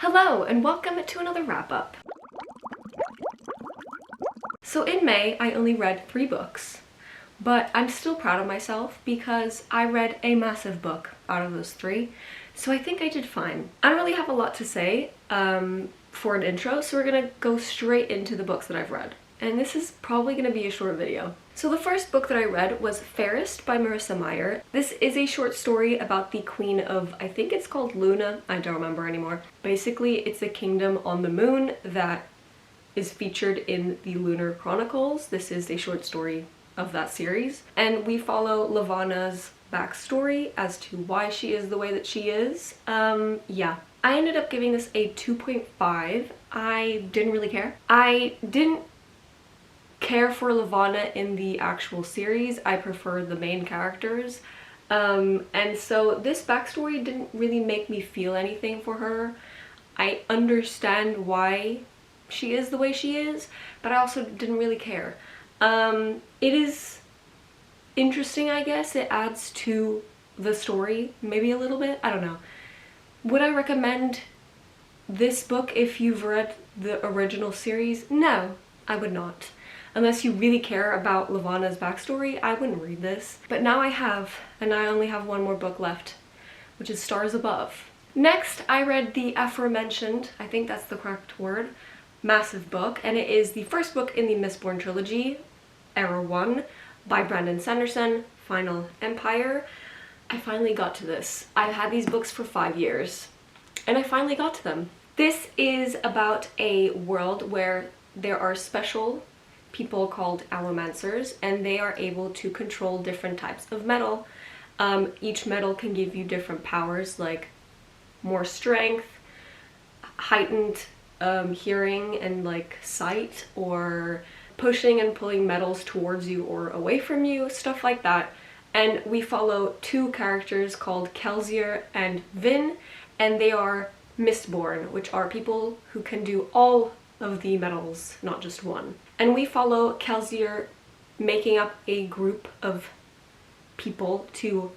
Hello and welcome to another wrap-up. So in May, I only read 3 books, but I'm still proud of myself because I read a massive book out of those 3, so I think I did fine. I don't really have a lot to say for an intro, so we're gonna go straight into the books that I've read. And this is probably gonna be a short video. So the first book that I read was Fairest by Marissa Meyer. This is a short story about the queen of, I think it's called Luna, I don't remember anymore. Basically, it's a kingdom on the moon that is featured in the Lunar Chronicles. This is a short story of that series. And we follow Levana's backstory as to why she is the way that she is. Yeah. I ended up giving this a 2.5. I didn't really care. I didn't care for Levana in the actual series. I prefer the main characters. And so this backstory didn't really make me feel anything for her. I understand why she is the way she is, but I also didn't really care. It is interesting, I guess. It adds to the story, maybe a little bit. I don't know. Would I recommend this book if you've read the original series? No, I would not. Unless you really care about Levana's backstory, I wouldn't read this. But now I have, and I only have one more book left, which is Stars Above. Next, I read the aforementioned, I think that's the correct word, massive book, and it is the first book in the Mistborn trilogy, Era 1, by Sanderson, Final Empire. I finally got to this. I've had these books for 5 years, and I finally got to them. This is about a world where there are special people called allomancers, and they are able to control different types of metal. Each metal can give you different powers, like more strength, heightened hearing and like sight, or pushing and pulling metals towards you or away from you, stuff like that. And we follow 2 characters called Kelsier and Vin, and they are Mistborn, which are people who can do all of the metals, not just one. And we follow Kelsier making up a group of people to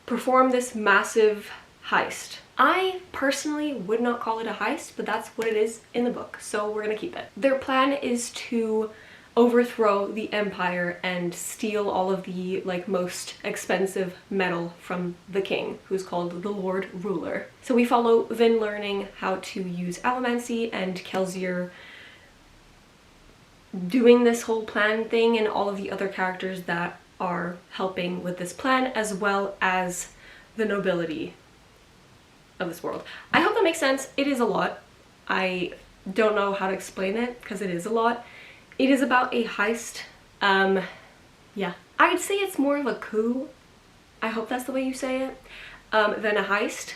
perform this massive heist. I personally would not call it a heist, but that's what it is in the book, so we're gonna keep it. Their plan is to overthrow the Empire and steal all of the most expensive metal from the king, who's called the Lord Ruler. So we follow Vin learning how to use allomancy, and Kelsier doing this whole plan thing, and all of the other characters that are helping with this plan, as well as the nobility of this world. I hope that makes sense. It is a lot. I don't know how to explain it because it is a lot. It is about a heist. Yeah. I'd say it's more of a coup, I hope that's the way you say it, than a heist,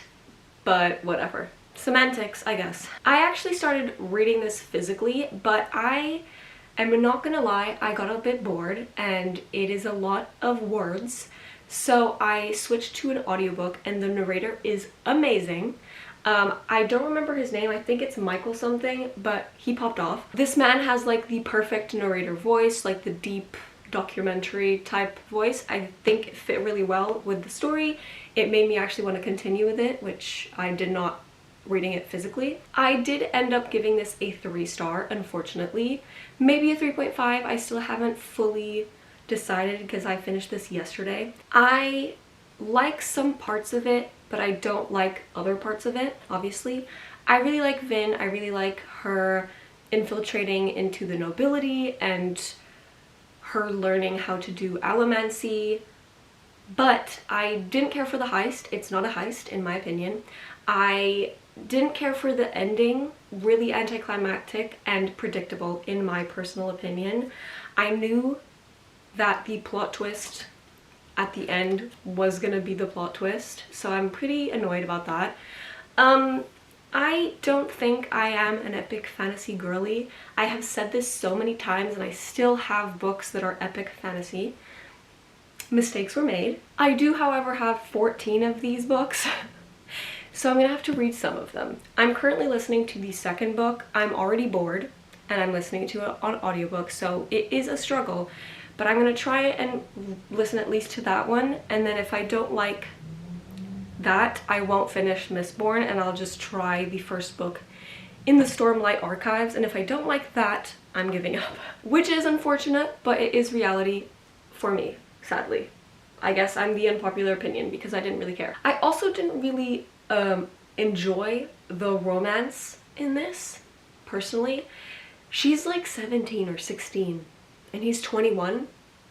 but whatever. Semantics, I guess. I actually started reading this physically, but I'm not gonna lie, I got a bit bored and it is a lot of words. So I switched to an audiobook, and the narrator is amazing. I don't remember his name, I think it's Michael something, but he popped off. This man has like the perfect narrator voice, like the deep documentary type voice. I think it fit really well with the story. It made me actually want to continue with it, which I did not reading it physically. I did end up giving this a 3-star, unfortunately. Maybe a 3.5, I still haven't fully decided because I finished this yesterday. I like some parts of it, but I don't like other parts of it, obviously. I really like Vin. I really like her infiltrating into the nobility and her learning how to do allomancy, but I didn't care for the heist. It's not a heist, in my opinion. I didn't care for the ending, really anticlimactic and predictable in my personal opinion. I knew that the plot twist at the end was gonna be the plot twist, so I'm pretty annoyed about that. I don't think I am an epic fantasy girly. I have said this so many times, and I still have books that are epic fantasy. Mistakes were made. I do, however, have 14 of these books, so I'm gonna have to read some of them. I'm currently listening to the second book. I'm already bored, and I'm listening to it on audiobook, so it is a struggle. But I'm gonna try and listen at least to that one, and then if I don't like that, I won't finish Mistborn, and I'll just try the first book in the Stormlight Archives, and if I don't like that, I'm giving up. Which is unfortunate, but it is reality for me, sadly. I guess I'm the unpopular opinion because I didn't really care. I also didn't really enjoy the romance in this, personally. She's like 17 or 16 and he's 21.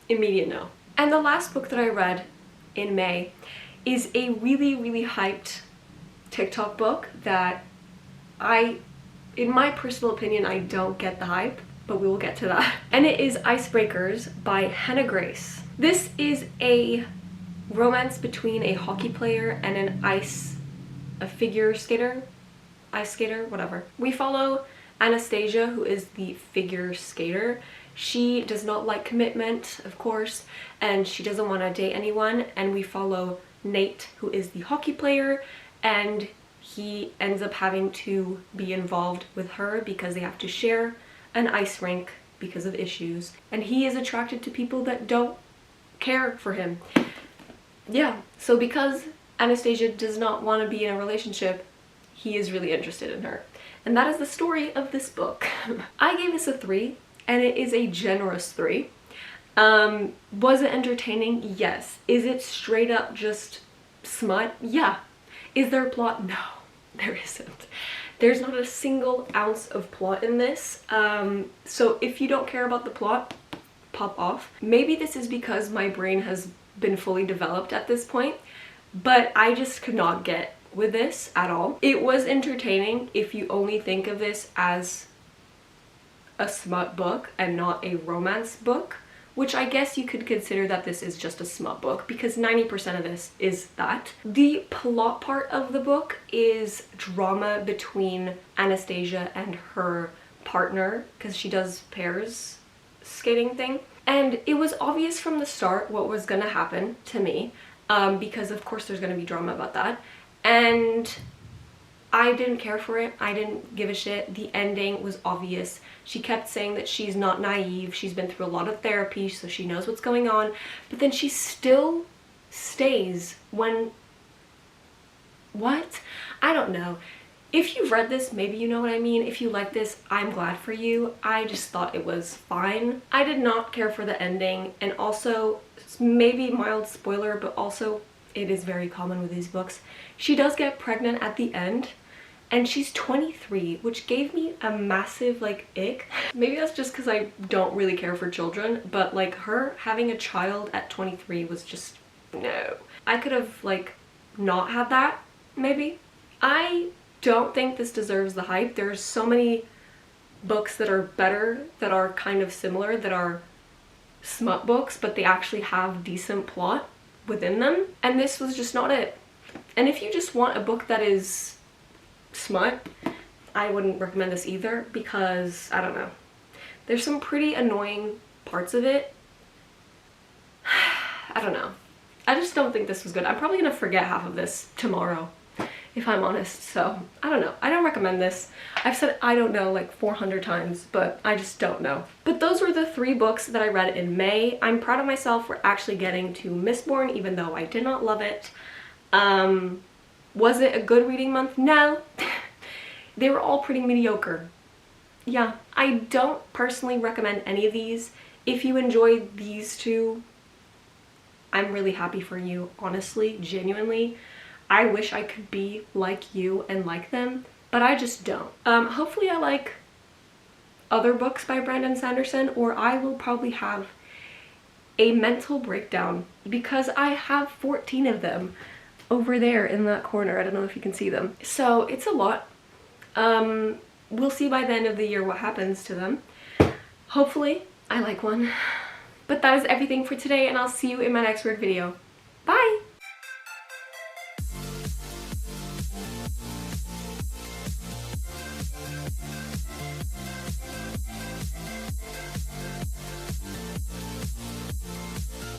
Immediate no. And the last book that I read in May is a really hyped TikTok book that in my personal opinion, I don't get the hype, but we will get to that. And it is Icebreakers by Hannah Grace. This is a romance between a hockey player and a figure skater, ice skater, whatever. We follow Anastasia, who is the figure skater. She does not like commitment, of course, and she doesn't want to date anyone. And we follow Nate, who is the hockey player, and he ends up having to be involved with her because they have to share an ice rink because of issues. And he is attracted to people that don't care for him. Yeah, so because Anastasia does not want to be in a relationship, he is really interested in her. And that is the story of this book. I gave this a 3, and it is a generous 3. Was it entertaining? Yes. Is it straight up just smut? Yeah. Is there a plot? No, there isn't. There's not a single ounce of plot in this. So if you don't care about the plot, pop off. Maybe this is because my brain has been fully developed at this point, but I just could not get with this at all. It was entertaining if you only think of this as a smut book and not a romance book, which I guess you could consider that this is just a smut book because 90% of this is that. The plot part of the book is drama between Anastasia and her partner, because she does pairs skating thing. And it was obvious from the start what was gonna happen to me, because of course there's gonna be drama about that. And I didn't care for it. I didn't give a shit. The ending was obvious. She kept saying that she's not naive. She's been through a lot of therapy, so she knows what's going on. But then she still stays when... What? I don't know. If you've read this, maybe you know what I mean. If you like this, I'm glad for you. I just thought it was fine. I did not care for the ending, and also, maybe mild spoiler, but also it is very common with these books. She does get pregnant at the end, and she's 23, which gave me a massive like ick. Maybe that's just because I don't really care for children, but like her having a child at 23 was just no. I could have like not had that, maybe. I don't think this deserves the hype. There's so many books that are better, that are kind of similar, that are smut books, but they actually have decent plot within them, and this was just not it. And if you just want a book that is smut, I wouldn't recommend this either, because I don't know, there's some pretty annoying parts of it. I don't know. I just don't think this was good. I'm probably gonna forget half of this tomorrow, if I'm honest, so I don't know. I don't recommend this. I've said I don't know like 400 times, but I just don't know. But those were the 3 books that I read in May. I'm proud of myself for actually getting to Mistborn, even though I did not love it. Was it a good reading month? No. They were all pretty mediocre. Yeah, I don't personally recommend any of these. If you enjoyed these 2, I'm really happy for you, honestly, genuinely. I wish I could be like you and like them, but I just don't. Hopefully I like other books by Brandon Sanderson, or I will probably have a mental breakdown because I have 14 of them over there in that corner. I don't know if you can see them. So it's a lot. We'll see by the end of the year what happens to them. Hopefully I like one. But that is everything for today, and I'll see you in my next work video. Bye!